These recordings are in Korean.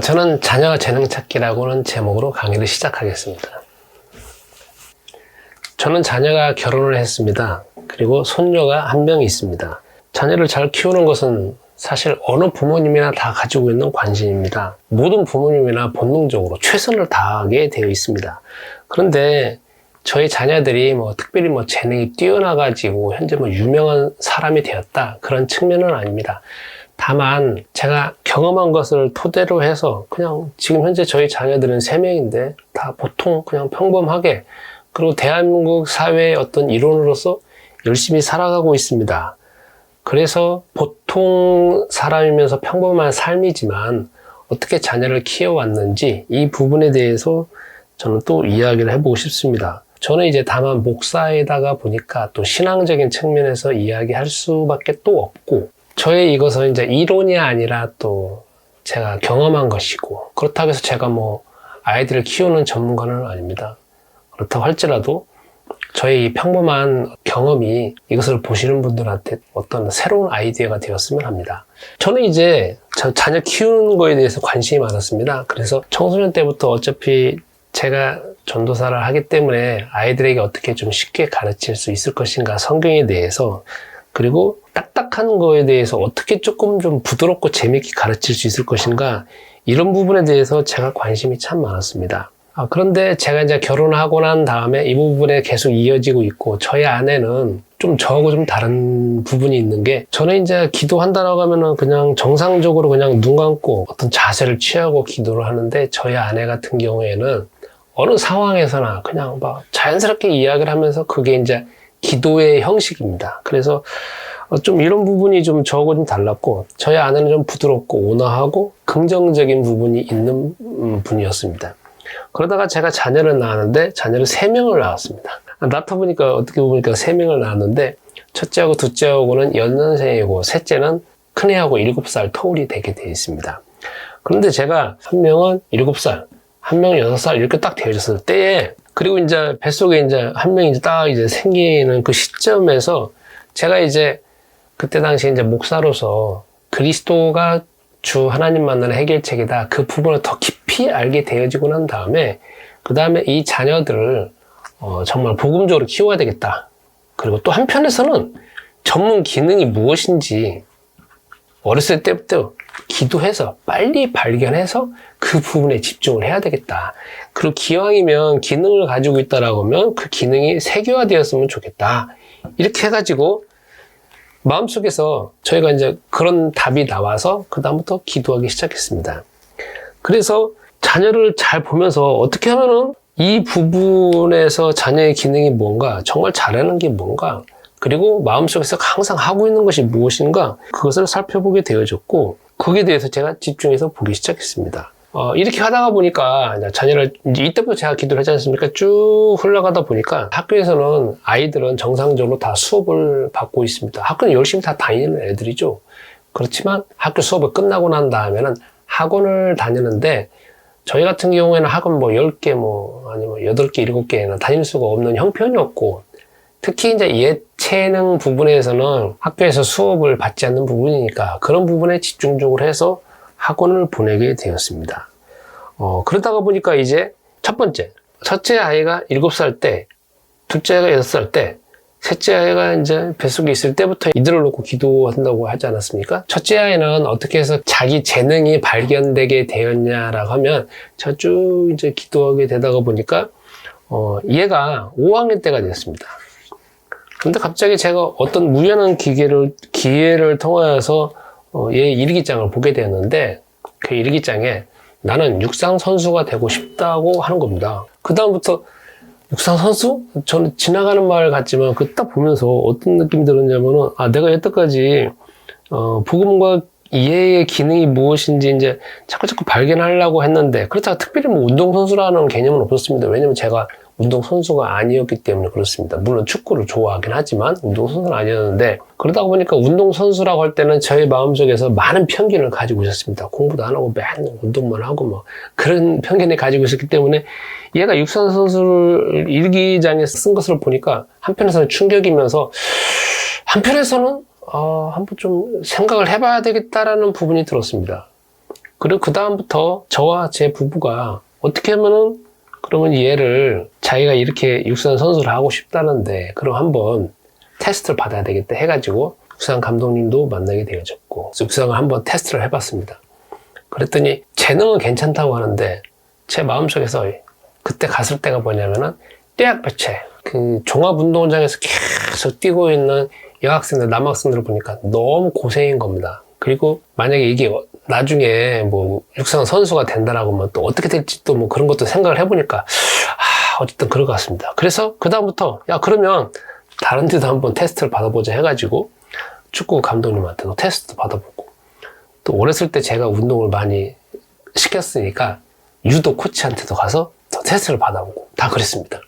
저는 자녀 재능 찾기라고는 제목으로 강의를 시작하겠습니다. 저는 자녀가 결혼을 했습니다. 그리고 손녀가 한 명 있습니다. 자녀를 잘 키우는 것은 사실 어느 부모님이나 다 가지고 있는 관심입니다. 모든 부모님이나 본능적으로 최선을 다하게 되어 있습니다. 그런데 저희 자녀들이 특별히 재능이 뛰어나가지고 현재 유명한 사람이 되었다, 그런 측면은 아닙니다. 다만 제가 경험한 것을 토대로 해서 그냥 지금 현재 저희 자녀들은 3명인데 다 보통 그냥 평범하게, 그리고 대한민국 사회의 어떤 일원으로서 열심히 살아가고 있습니다. 그래서 보통 사람이면서 평범한 삶이지만 어떻게 자녀를 키워왔는지 이 부분에 대해서 저는 또 이야기를 해보고 싶습니다. 저는 이제 다만 목사에다가 보니까 또 신앙적인 측면에서 이야기할 수밖에 또 없고, 저의 이것은 이제 이론이 아니라 또 제가 경험한 것이고, 그렇다고 해서 제가 아이들을 키우는 전문가는 아닙니다. 그렇다고 할지라도 저의 이 평범한 경험이 이것을 보시는 분들한테 어떤 새로운 아이디어가 되었으면 합니다. 저는 이제 자녀 키우는 거에 대해서 관심이 많았습니다. 그래서 청소년 때부터 어차피 제가 전도사를 하기 때문에 아이들에게 어떻게 좀 쉽게 가르칠 수 있을 것인가, 성경에 대해서, 그리고 딱딱한 거에 대해서 어떻게 조금 좀 부드럽고 재미있게 가르칠 수 있을 것인가, 이런 부분에 대해서 제가 관심이 참 많았습니다. 그런데 제가 이제 결혼하고 난 다음에 이 부분에 계속 이어지고 있고, 저희 아내는 좀 저하고 좀 다른 부분이 있는 게, 저는 이제 기도한다라고 하면은 그냥 정상적으로 그냥 눈 감고 어떤 자세를 취하고 기도를 하는데, 저희 아내 같은 경우에는 어느 상황에서나 그냥 자연스럽게 이야기를 하면서 그게 이제 기도의 형식입니다. 그래서 좀 이런 부분이 좀 저하고 좀 달랐고, 저희 아내는 좀 부드럽고 온화하고 긍정적인 부분이 있는 분이었습니다. 그러다가 제가 자녀를 낳았는데, 자녀를 3명을 낳았습니다. 낳다 보니까 어떻게 보니까 3명을 낳았는데, 첫째하고 둘째하고는 연년생이고, 셋째는 큰애하고 7살 터울이 되게 되어 있습니다. 그런데 제가 한 명은 7살, 한 명은 6살 이렇게 딱 되어졌을 때에, 그리고 이제 뱃속에 이제 한 명이 딱 이제 생기는 그 시점에서 제가 이제 그때 당시 이제 목사로서 그리스도가 주 하나님 만나는 해결책이다, 그 부분을 더 깊이 알게 되어지고 난 다음에, 그 다음에 이 자녀들을 정말 복음적으로 키워야 되겠다. 그리고 또 한편에서는 전문 기능이 무엇인지 어렸을 때부터 기도해서 빨리 발견해서 그 부분에 집중을 해야 되겠다. 그리고 기왕이면 기능을 가지고 있다라고 하면 그 기능이 세계화되었으면 좋겠다. 이렇게 해가지고 마음속에서 저희가 이제 그런 답이 나와서 그 다음부터 기도하기 시작했습니다. 그래서 자녀를 잘 보면서 어떻게 하면은 이 부분에서 자녀의 기능이 뭔가, 정말 잘하는 게 뭔가, 그리고 마음속에서 항상 하고 있는 것이 무엇인가, 그것을 살펴보게 되어졌고, 거기에 대해서 제가 집중해서 보기 시작했습니다. 이렇게 하다가 보니까 자녀를 이제 이때부터 제가 기도를 하지 않습니까? 쭉 흘러가다 보니까 학교에서는 아이들은 정상적으로 다 수업을 받고 있습니다. 학교는 열심히 다 다니는 애들이죠. 그렇지만 학교 수업을 끝나고 난 다음에는 학원을 다니는데, 저희 같은 경우에는 학원 10개 아니면 8개, 7개나 다닐 수가 없는 형편이었고, 특히 이제 예체능 부분에서는 학교에서 수업을 받지 않는 부분이니까 그런 부분에 집중적으로 해서 학원을 보내게 되었습니다. 그러다가 보니까 이제 첫 번째, 첫째 아이가 7살 때, 둘째 아이가 6살 때, 셋째 아이가 이제 뱃속에 있을 때부터 이들을 놓고 기도한다고 하지 않았습니까? 첫째 아이는 어떻게 해서 자기 재능이 발견되게 되었냐라고 하면, 제가 쭉 이제 기도하게 되다가 보니까 얘가 5학년 때가 됐습니다. 근데 갑자기 제가 어떤 우연한 기회를 통하여서 얘 일기장을 보게 되었는데, 그 일기장에 나는 육상 선수가 되고 싶다고 하는 겁니다. 그 다음부터 육상 선수? 저는 지나가는 말 같지만 그 딱 보면서 어떤 느낌이 들었냐면은, 내가 여태까지 복음과 이해의 기능이 무엇인지 이제 자꾸 발견하려고 했는데, 그렇다고 특별히 운동선수라는 개념은 없었습니다. 왜냐면 제가 운동선수가 아니었기 때문에 그렇습니다. 물론 축구를 좋아하긴 하지만 운동선수는 아니었는데, 그러다 보니까 운동선수라고 할 때는 저의 마음속에서 많은 편견을 가지고 있었습니다. 공부도 안 하고 맨날 운동만 하고 그런 편견을 가지고 있었기 때문에, 얘가 육상 선수를 일기장에 쓴 것을 보니까 한편에서는 충격이면서, 한편에서는 한번 좀 생각을 해봐야 되겠다라는 부분이 들었습니다. 그리고 그 다음부터 저와 제 부부가 어떻게 하면은 그러면 얘를 자기가 이렇게 육상 선수를 하고 싶다는데 그럼 한번 테스트를 받아야 되겠다 해가지고 육상 감독님도 만나게 되어졌고 육상을 한번 테스트를 해봤습니다. 그랬더니 재능은 괜찮다고 하는데 제 마음속에서 그때 갔을 때가 뭐냐면은 떼약볕에 그 종합운동장에서 계속 뛰고 있는 여학생들, 남학생들을 보니까 너무 고생인 겁니다. 그리고 만약에 이게 나중에 뭐 육상 선수가 된다라고 하면 또 어떻게 될지 또 뭐 그런 것도 생각을 해보니까 어쨌든 그럴 것 같습니다. 그래서 그 다음부터 야 그러면 다른 데도 한번 테스트를 받아보자 해가지고 축구 감독님한테도 테스트 받아보고 또 어렸을 때 제가 운동을 많이 시켰으니까 유도 코치한테도 가서 더 테스트를 받아보고 다 그랬습니다.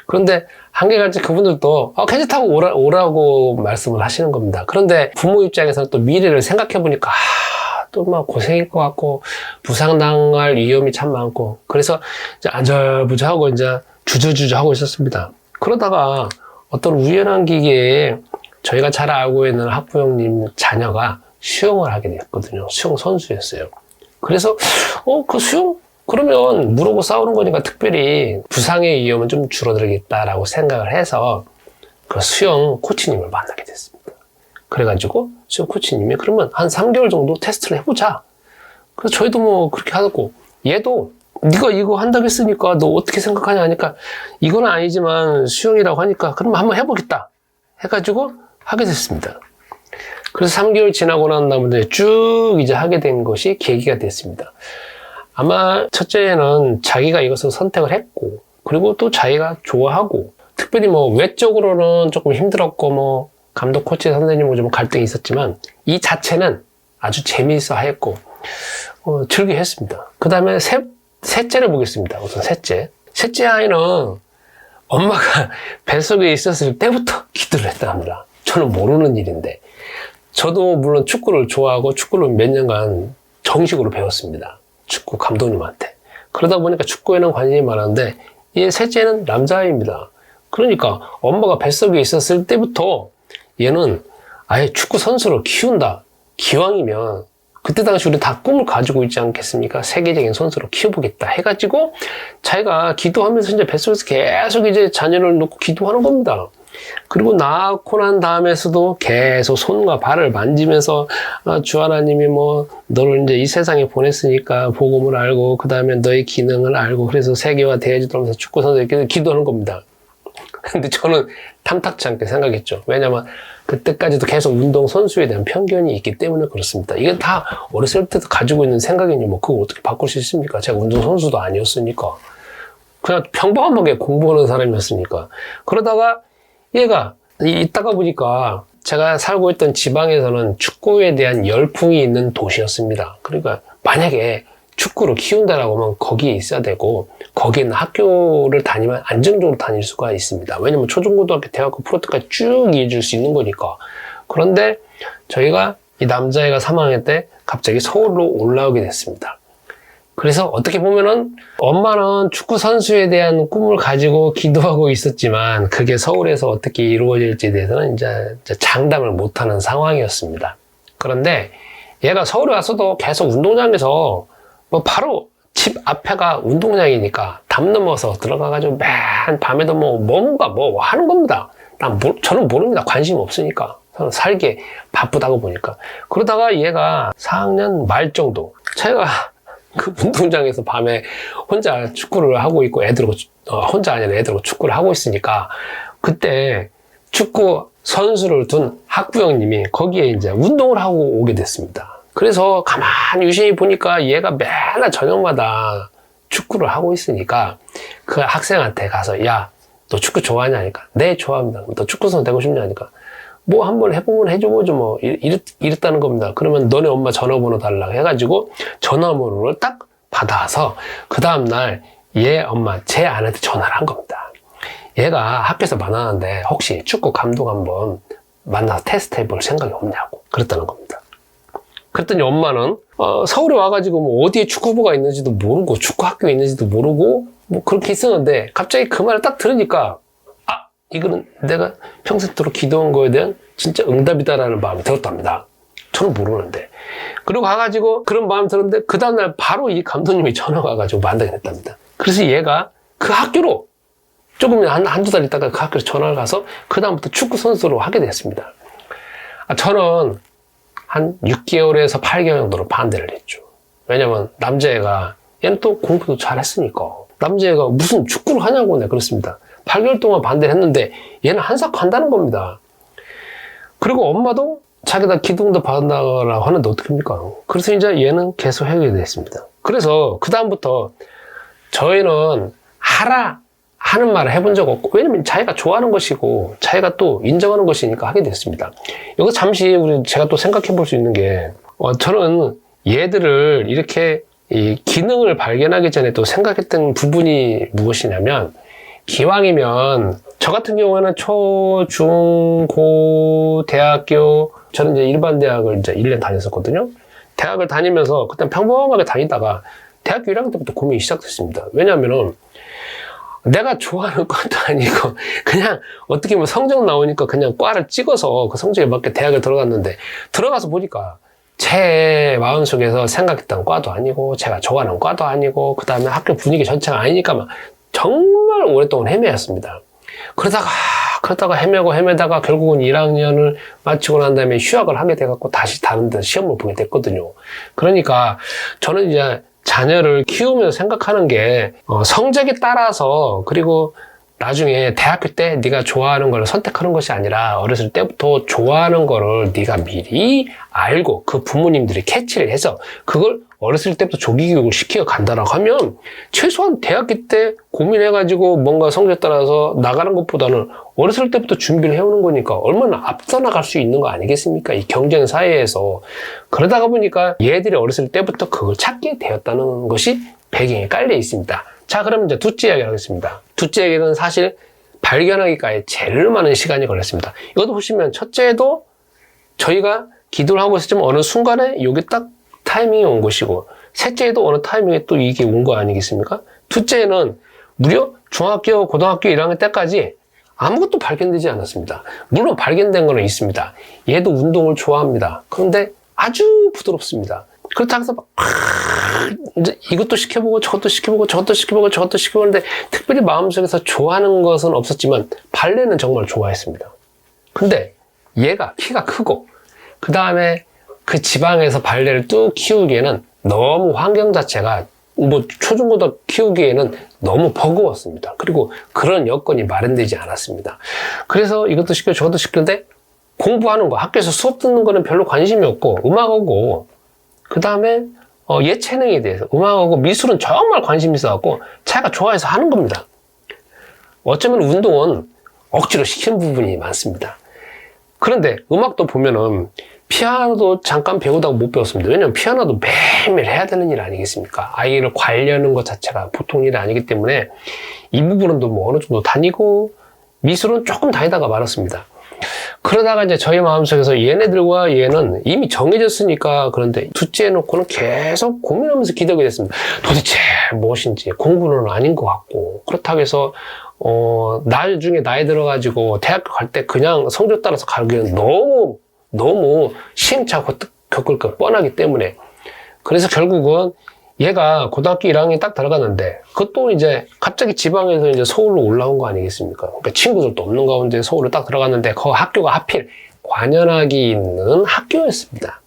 그런데 한결같이 그분들도 괜찮다고 오라고 말씀을 하시는 겁니다. 그런데 부모 입장에서는 또 미래를 생각해 보니까 또 막 고생일 것 같고 부상당할 위험이 참 많고 그래서 이제 안절부절하고 이제 주저주저 하고 있었습니다. 그러다가 어떤 우연한 기계에 저희가 잘 알고 있는 학부형님 자녀가 수영을 하게 됐거든요. 수영 선수였어요. 그래서 그 수영 그러면 무릎고 싸우는 거니까 특별히 부상의 위험은 좀 줄어들겠다라고 생각을 해서 그 수영 코치님을 만나게 됐습니다. 그래가지고 수영 코치님이 그러면 한 3개월 정도 테스트를 해보자. 그래서 저희도 뭐 그렇게 하고 얘도 네가 이거 한다고 했으니까 너 어떻게 생각하냐 하니까 이건 아니지만 수영이라고 하니까 그러면 한번 해보겠다 해가지고 하게 됐습니다. 그래서 3개월 지나고 난 다음에 쭉 이제 하게 된 것이 계기가 됐습니다. 아마 첫째는 자기가 이것을 선택을 했고 그리고 또 자기가 좋아하고 특별히 뭐 외적으로는 조금 힘들었고 뭐 감독 코치 선생님하고 좀 갈등이 있었지만 이 자체는 아주 재미있어 했고 즐겨 했습니다. 그 다음에 셋째를 보겠습니다. 우선 셋째 아이는 엄마가 뱃속에 있었을 때부터 기도를 했다 합니다. 저는 모르는 일인데 저도 물론 축구를 좋아하고 축구를 몇 년간 정식으로 배웠습니다. 축구 감독님한테. 그러다 보니까 축구에는 관심이 많았는데 얘 셋째는 남자아이입니다. 그러니까 엄마가 뱃속에 있었을 때부터 얘는 아예 축구 선수를 키운다. 기왕이면 그때 당시 우리 다 꿈을 가지고 있지 않겠습니까? 세계적인 선수로 키워보겠다 해가지고 자기가 기도하면서 이제 뱃속에서 계속 이제 자녀를 놓고 기도하는 겁니다. 그리고 낳고 난 다음에서도 계속 손과 발을 만지면서 주 하나님이 뭐 너를 이제 이 세상에 보냈으니까 복음을 알고 그 다음에 너의 기능을 알고 그래서 세계화 되어지도 하면서 축구 선수에게 기도하는 겁니다. 근데 저는 탐탁치 않게 생각했죠. 왜냐면 그때까지도 계속 운동선수에 대한 편견이 있기 때문에 그렇습니다. 이게 다 어렸을 때도 가지고 있는 생각이니 뭐 그거 어떻게 바꿀 수 있습니까? 제가 운동선수도 아니었으니까. 그냥 평범하게 공부하는 사람이었으니까. 그러다가 얘가 있다가 보니까 제가 살고 있던 지방에서는 축구에 대한 열풍이 있는 도시였습니다. 그러니까 만약에 축구를 키운다라고 하면 거기에 있어야 되고 거기는 학교를 다니면 안정적으로 다닐 수가 있습니다. 왜냐면 초중고등학교, 대학교, 프로까지 쭉 이어질 수 있는 거니까. 그런데 저희가 이 남자애가 3학년 때 갑자기 서울로 올라오게 됐습니다. 그래서 어떻게 보면은 엄마는 축구 선수에 대한 꿈을 가지고 기도하고 있었지만 그게 서울에서 어떻게 이루어질지에 대해서는 이제 장담을 못하는 상황이었습니다. 그런데 얘가 서울에 와서도 계속 운동장에서 뭐 바로 집 앞에가 운동장이니까 담 넘어서 들어가가지고 맨 밤에도 뭔가 하는 겁니다. 저는 모릅니다. 관심 없으니까. 저는 살게 바쁘다고 보니까. 그러다가 얘가 4학년 말 정도 제가 그 운동장에서 밤에 혼자 축구를 하고 있고 혼자 아니라 애들하고 축구를 하고 있으니까 그때 축구 선수를 둔 학부형님이 거기에 이제 운동을 하고 오게 됐습니다. 그래서 가만히 유심히 보니까 얘가 맨날 저녁마다 축구를 하고 있으니까 그 학생한테 가서 야, 너 축구 좋아하냐 하니까 네, 좋아합니다. 너 축구 선수 되고 싶냐 하니까 뭐 한번 해보면 해줘보죠 뭐 이랬다는 겁니다. 그러면 너네 엄마 전화번호 달라고 해가지고 전화번호를 딱 받아서 그 다음날 얘 엄마 제 아내한테 전화를 한 겁니다. 얘가 학교에서 만나는데 혹시 축구 감독 한번 만나서 테스트 해볼 생각이 없냐고 그랬다는 겁니다. 그랬더니 엄마는 서울에 와가지고 뭐 어디에 축구부가 있는지도 모르고 축구 학교에 있는지도 모르고 뭐 그렇게 있었는데 갑자기 그 말을 딱 들으니까 이거는 내가 평생토록 기도한 거에 대한 진짜 응답이다라는 마음이 들었답니다. 저는 모르는데. 그리고 가가지고 그런 마음이 들었는데 그 다음날 바로 이 감독님이 전화가 와가지고 만나게 됐답니다. 그래서 얘가 그 학교로 조금 한두 달 있다가 그 학교로 전화를 가서 그 다음부터 축구 선수로 하게 됐습니다. 저는 한 6개월에서 8개월 정도로 반대를 했죠. 왜냐면 남자애가 얘는 또 공부도 잘했으니까 남자애가 무슨 축구를 하냐고 내가 그랬습니다. 8개월 동안 반대를 했는데 얘는 한삭 한다는 겁니다. 그리고 엄마도 자기가 기둥도 받는다고 하는데 어떡합니까? 그래서 이제 얘는 계속 하게 됐습니다. 그래서 그 다음부터 저희는 하라 하는 말을 해본 적 없고, 왜냐면 자기가 좋아하는 것이고 자기가 또 인정하는 것이니까 하게 됐습니다. 여기서 잠시 제가 또 생각해 볼 수 있는 게 저는 얘들을 이렇게 이 기능을 발견하기 전에 또 생각했던 부분이 무엇이냐면, 기왕이면 저 같은 경우에는 초, 중, 고, 대학교, 저는 이제 일반 대학을 이제 1년 다녔었거든요. 대학을 다니면서 그때 평범하게 다니다가 대학교 1학년 때부터 고민이 시작됐습니다. 왜냐면은 내가 좋아하는 과도 아니고 그냥 어떻게 보면 성적 나오니까 그냥 과를 찍어서 그 성적에 맞게 대학을 들어갔는데, 들어가서 보니까 제 마음속에서 생각했던 과도 아니고 제가 좋아하는 과도 아니고 그 다음에 학교 분위기 전체가 아니니까 막 정말 오랫동안 헤매였습니다. 그러다가 헤매다가 결국은 1학년을 마치고 난 다음에 휴학을 하게 돼갖고 다시 다른 데 시험을 보게 됐거든요. 그러니까 저는 이제 자녀를 키우면서 생각하는 게 성적에 따라서, 그리고 나중에 대학교 때 네가 좋아하는 걸 선택하는 것이 아니라 어렸을 때부터 좋아하는 거를 네가 미리 알고 그 부모님들이 캐치를 해서 그걸 어렸을 때부터 조기 교육을 시켜 간다라고 하면 최소한 대학교 때 고민해가지고 뭔가 성적에 따라서 나가는 것보다는 어렸을 때부터 준비를 해오는 거니까 얼마나 앞서 나갈 수 있는 거 아니겠습니까? 이 경쟁 사회에서. 그러다가 보니까 얘들이 어렸을 때부터 그걸 찾게 되었다는 것이 배경에 깔려 있습니다. 자, 그럼 이제 둘째 이야기를 하겠습니다. 둘째 이야기는 사실 발견하기까지 제일 많은 시간이 걸렸습니다. 이것도 보시면 첫째도 저희가 기도를 하고 있었지만 어느 순간에 여기 딱 타이밍이 온 것이고, 셋째에도 어느 타이밍에 또 이게 온 거 아니겠습니까? 둘째는 무려 중학교, 고등학교 1학년 때까지 아무것도 발견되지 않았습니다. 물론 발견된 거는 있습니다. 얘도 운동을 좋아합니다. 그런데 아주 부드럽습니다. 그렇다고 해서 이제 이것도 시켜보고 저것도 시켜보고 저것도 시켜보고 저것도 시켜보는데 특별히 마음속에서 좋아하는 것은 없었지만 발레는 정말 좋아했습니다. 근데 얘가 키가 크고 그 다음에 그 지방에서 발레를 뚝 키우기에는 너무 환경 자체가 초중고등 키우기에는 너무 버거웠습니다. 그리고 그런 여건이 마련되지 않았습니다. 그래서 이것도 시키고 저것도 시키는데 공부하는 거, 학교에서 수업 듣는 거는 별로 관심이 없고, 음악하고 그 다음에 예체능에 대해서, 음악하고 미술은 정말 관심이 있어갖고 자기가 좋아해서 하는 겁니다. 어쩌면 운동은 억지로 시키는 부분이 많습니다. 그런데 음악도 보면은 피아노도 잠깐 배우다가 못 배웠습니다. 왜냐면 피아노도 매일매일 해야 되는 일 아니겠습니까? 아이를 관리하는 것 자체가 보통 일이 아니기 때문에 이 부분은 뭐 어느 정도 다니고, 미술은 조금 다니다가 말았습니다. 그러다가 이제 저희 마음속에서 얘네들과 얘는 이미 정해졌으니까, 그런데 둘째 놓고는 계속 고민하면서 기다리게 됐습니다. 도대체 무엇인지 공부는 아닌 것 같고, 그렇다고 해서 나중에 나이 들어가지고 대학교 갈 때 그냥 성적 따라서 가기에는 너무 시행착오 겪을 거 뻔하기 때문에, 그래서 결국은 얘가 고등학교 1학년에 딱 들어갔는데, 그것도 이제 갑자기 지방에서 이제 서울로 올라온 거 아니겠습니까? 그러니까 친구들도 없는 가운데 서울로 딱 들어갔는데, 그 학교가 하필 관현악이 있는 학교였습니다.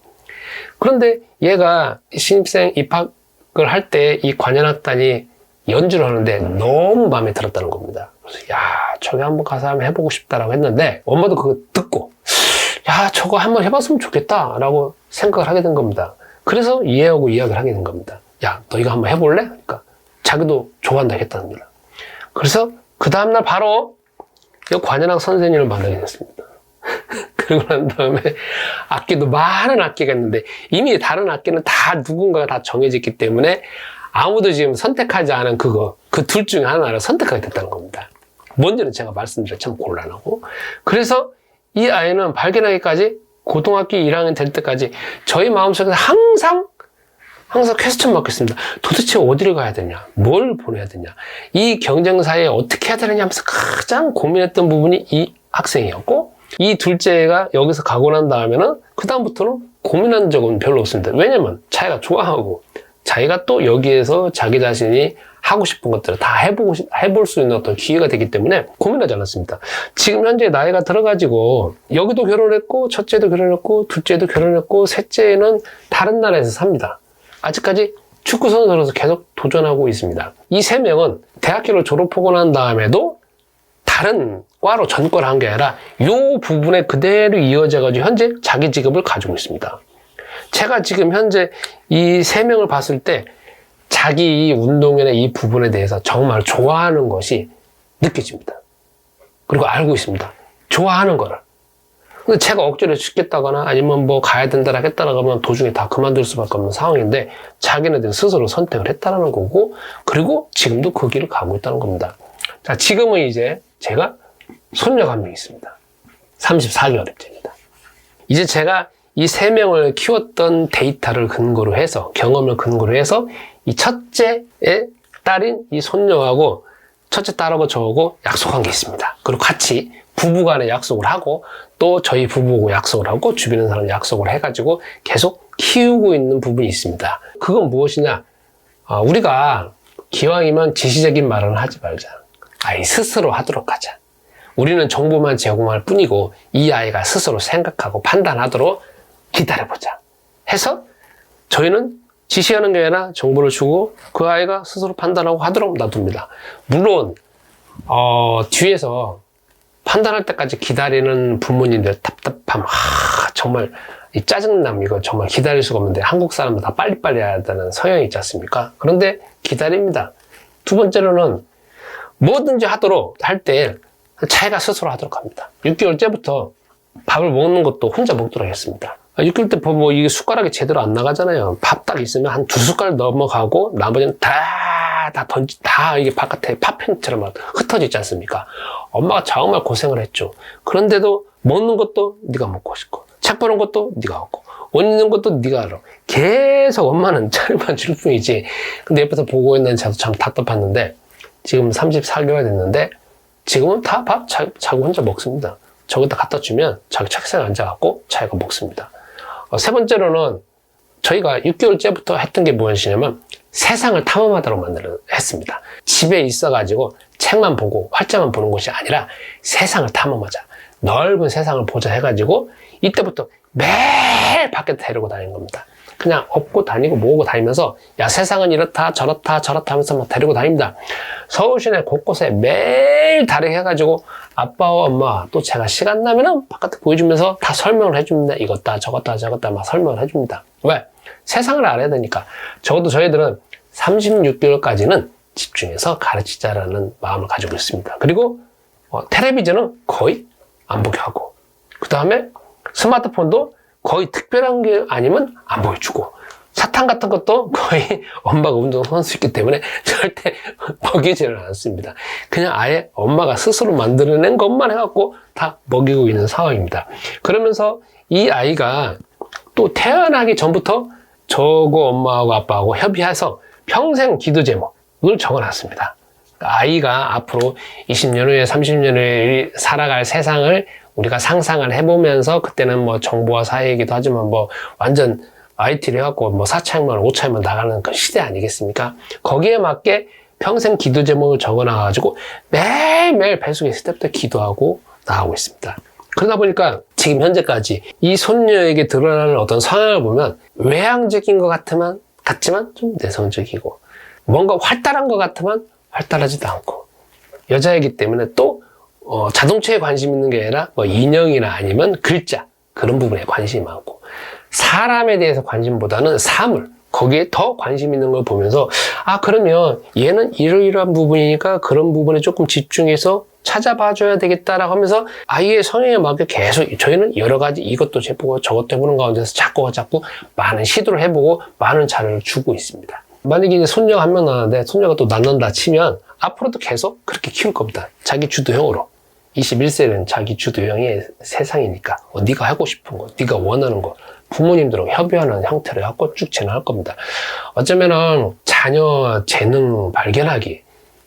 그런데 얘가 신입생 입학을 할 때 이 관현악단이 연주를 하는데 너무 마음에 들었다는 겁니다. 그래서 저기 한번 가서 한번 해보고 싶다라고 했는데, 엄마도 그거 듣고 저거 한번 해봤으면 좋겠다 라고 생각을 하게 된 겁니다. 그래서 얘하고 이야기를 하게 된 겁니다. 너 이거 한번 해볼래? 그러니까 자기도 좋아한다 했답니다. 그래서 그 다음날 바로 이 관현악 선생님을 만나게 됐습니다. 그러고 난 다음에 악기도 많은 악기가 있는데 이미 다른 악기는 다 누군가가 다 정해졌기 때문에 아무도 지금 선택하지 않은 그 둘 중에 하나를 선택하게 됐다는 겁니다. 뭔지는 제가 말씀드려 참 곤란하고, 그래서 이 아이는 발견하기까지 고등학교 1학년 될 때까지 저희 마음속에서 항상 퀘스천 마크 있습니다. 도대체 어디를 가야 되냐? 뭘 보내야 되냐? 이 경쟁사에 어떻게 해야 되느냐 하면서 가장 고민했던 부분이 이 학생이었고, 이 둘째가 여기서 가고 난 다음에는 그 다음부터는 고민한 적은 별로 없습니다. 왜냐면 자기가 좋아하고 자기가 또 여기에서 자기 자신이 하고 싶은 것들을 다 해볼 수 있는 어떤 기회가 되기 때문에 고민하지 않았습니다. 지금 현재 나이가 들어가지고 여기도 결혼했고 첫째도 결혼했고 둘째도 결혼했고 셋째는 다른 나라에서 삽니다. 아직까지 축구 선수로서 계속 도전하고 있습니다. 이 3명은 대학교를 졸업하고 난 다음에도 다른 과로 전과를 한 게 아니라 이 부분에 그대로 이어져가지고 현재 자기 직업을 가지고 있습니다. 제가 지금 현재 이 3명을 봤을 때 자기 이 운동이나 이 부분에 대해서 정말 좋아하는 것이 느껴집니다. 그리고 알고 있습니다. 좋아하는 거를. 근데 제가 억지로 시켰다거나 아니면 뭐 가야 된다 하겠다라고 하면 도중에 다 그만둘 수밖에 없는 상황인데 자기네들 스스로 선택을 했다는 거고 그리고 지금도 그 길을 가고 있다는 겁니다. 자, 지금은 이제 제가 손녀가 한 명 있습니다. 34개월째입니다. 이제 제가 이 3명을 키웠던 데이터를 근거로 해서 경험을 근거로 해서 이 첫째의 딸인 이 손녀하고 첫째 딸하고 저하고 약속한 게 있습니다. 그리고 같이 부부간에 약속을 하고 또 저희 부부하고 약속을 하고 주변에 사람 약속을 해가지고 계속 키우고 있는 부분이 있습니다. 그건 무엇이냐? 우리가 기왕이면 지시적인 말은 하지 말자. 아이 스스로 하도록 하자. 우리는 정보만 제공할 뿐이고 이 아이가 스스로 생각하고 판단하도록 기다려보자 해서 저희는 지시하는 게 아니라 정보를 주고 그 아이가 스스로 판단하고 하도록 놔둡니다. 물론 뒤에서 판단할 때까지 기다리는 부모님들 답답함 정말 이 짜증남 이거 정말 기다릴 수가 없는데 한국 사람은 다 빨리빨리 해야 되는 성향이 있지 않습니까? 그런데 기다립니다. 두 번째로는 뭐든지 하도록 할 때 자기가 스스로 하도록 합니다. 6개월째부터 밥을 먹는 것도 혼자 먹도록 했습니다. 6개월 때 뭐 이게 숟가락이 제대로 안 나가잖아요. 밥 딱 있으면 한 2숟갈 넘어가고 나머지는 다 이게 바깥에 파편처럼 막 흩어지지 않습니까? 엄마가 정말 고생을 했죠. 그런데도 먹는 것도 네가 먹고 싶고 책 보는 것도 네가 먹고 옷 입는 것도 네가 알아. 계속 엄마는 차려만 줄 뿐이지. 근데 옆에서 보고 있는 저도 참 답답했는데 지금 34개월 됐는데 지금은 다 밥 자기 혼자 먹습니다. 저기다 갖다 주면 자기 책상에 앉아갖고 자기가 먹습니다. 세 번째로는 저희가 6개월째부터 했던 게 무엇이냐면 세상을 탐험하도록 했습니다. 집에 있어가지고 책만 보고 활자만 보는 것이 아니라 세상을 탐험하자. 넓은 세상을 보자 해가지고 이때부터 매일 밖에 데리고 다니는 겁니다. 그냥 업고 다니고 모으고 다니면서 야 세상은 이렇다 저렇다 하면서 막 데리고 다닙니다. 서울 시내 곳곳에 매일 다르게 해가지고 아빠와 엄마 또 제가 시간 나면은 바깥에 보여주면서 다 설명을 해줍니다. 이것다 저것다 막 설명을 해줍니다. 왜? 세상을 알아야 되니까. 적어도 저희들은 36개월까지는 집중해서 가르치자라는 마음을 가지고 있습니다. 그리고 텔레비전은 거의 안 보게 하고 그 다음에 스마트폰도 거의 특별한 게 아니면 안 보여주고 사탕 같은 것도 거의 엄마가 운동선수이기 때문에 절대 먹이지를 않습니다. 그냥 아예 엄마가 스스로 만들어낸 것만 해갖고 다 먹이고 있는 상황입니다. 그러면서 이 아이가 또 태어나기 전부터 저거 엄마하고 아빠하고 협의해서 평생 기도 제목을 적어놨습니다. 아이가 앞으로 20년 후에 30년 후에 살아갈 세상을 우리가 상상을 해보면서 그때는 뭐 정보화 사회이기도 하지만 뭐 완전 IT를 해갖고 뭐 4차형만 5차형만 나가는 그 시대 아니겠습니까? 거기에 맞게 평생 기도 제목을 적어놔가지고 매일매일 뱃속에 있을 때부터 기도하고 나가고 있습니다. 그러다 보니까 지금 현재까지 이 손녀에게 드러나는 어떤 성향을 보면 외향적인 것 같지만 좀 내성적이고 뭔가 활달한 것 같지만 활달하지도 않고 여자이기 때문에 또 자동차에 관심 있는 게 아니라 뭐 인형이나 아니면 글자 그런 부분에 관심이 많고 사람에 대해서 관심보다는 사물 거기에 더 관심 있는 걸 보면서 그러면 얘는 이러이러한 부분이니까 그런 부분에 조금 집중해서 찾아봐 줘야 되겠다라고 하면서 아이의 성향에 맞게 계속 저희는 여러 가지 이것도 해보고 저것도 해보는 가운데서 자꾸 많은 시도를 해보고 많은 자료를 주고 있습니다. 만약에 이제 손녀가 한 명 나왔는데 손녀가 또 낳는다 치면 앞으로도 계속 그렇게 키울 겁니다. 자기 주도형으로. 21세는 자기 주도형의 세상이니까 네가 하고 싶은 거, 네가 원하는 거 부모님들하고 협의하는 형태로 갖고 쭉 진행할 겁니다. 어쩌면은 자녀 재능 발견하기,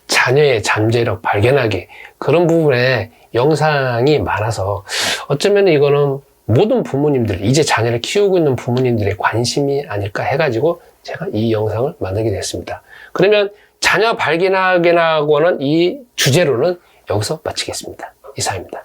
자녀의 잠재력 발견하기 그런 부분에 영상이 많아서 어쩌면 이거는 모든 부모님들, 이제 자녀를 키우고 있는 부모님들의 관심이 아닐까 해가지고 제가 이 영상을 만들게 됐습니다. 그러면 자녀 발견하기하고는 이 주제로는 여기서 마치겠습니다. 이상입니다.